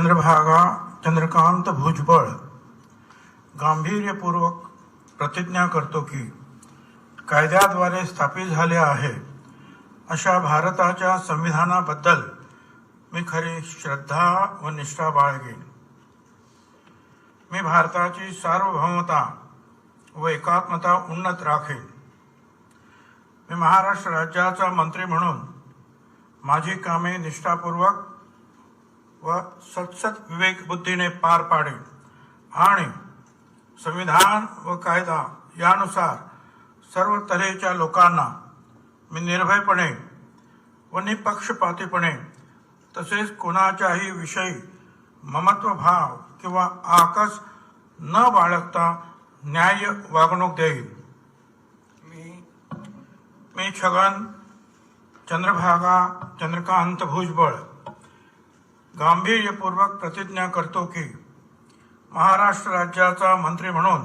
चंद्रभागा चंद्रकांत भुजबळ गांभीर्यपूर्वक प्रतिज्ञा करतो की कायद्याद्वारे स्थापित झाले आहे अशा भारताच्या संविधानाबद्दल मी खरी श्रद्धा व निष्ठा बाळगेन। मी भारताची सार्वभौमता व एकात्मता उन्नत राखेन। मी महाराष्ट्र राज्याचा मंत्री म्हणून माझी कामे निष्ठापूर्वक व सत्सत विवेक बुद्धीने पार पाडेन आणि संविधान व कायदा यानुसार सर्व तऱ्हेच्या लोकांना मी निर्भयपणे व निपक्षपातीपणे तसेच कोणाच्याही विषयी ममत्वभाव किंवा आकस न बाळगता न्याय्य वागणूक देईन। मी छगन चंद्रभागा चंद्रकांत भुजबळ गांभीर्यपूर्वक प्रतिज्ञा करतो की महाराष्ट्र राज्याचा मंत्री म्हणून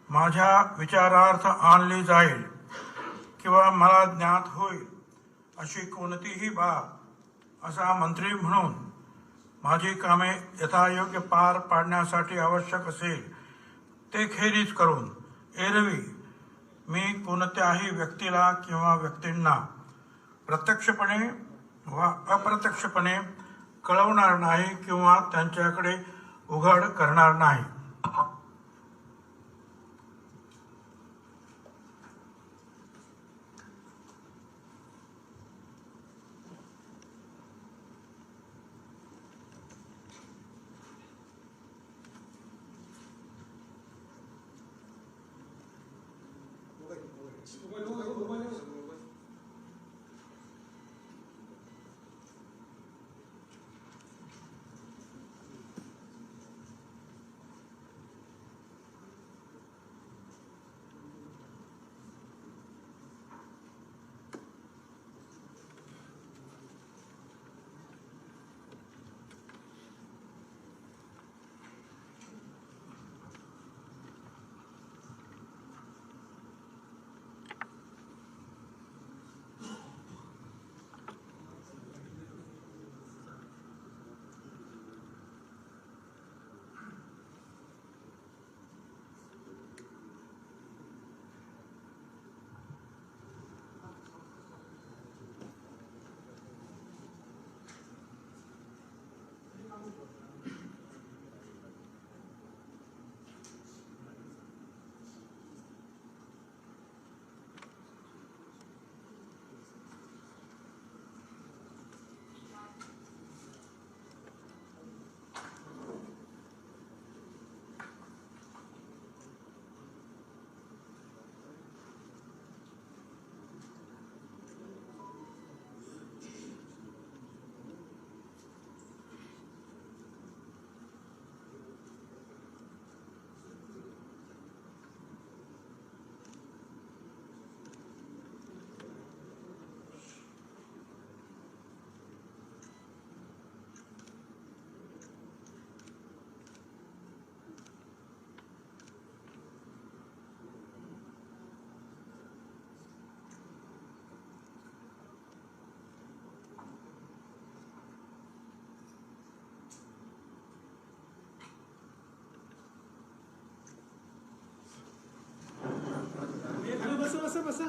माझ्या विचारार्थ आणली जाईल किंवा मला ज्ञात होईल अशी कोणतीही बाब असा मंत्री म्हणून माझी कामे यथायोग्य पार पाडण्यासाठी आवश्यक असेल ते खेरीज करून एरवी मी कोणत्याही व्यक्तीला किंवा व्यक्तींना प्रत्यक्षपणे वा अप्रत्यक्षपणे कळवणार नाही किंवा त्यांच्याकडे उघड करणार नाही। बसा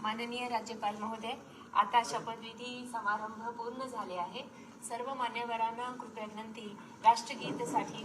माननीय राज्यपाल महोदय, आता शपथविधी समारंभ पूर्ण झाले आहे। सर्व मान्यवरांना कृपया विनंती, राष्ट्रगीतासाठी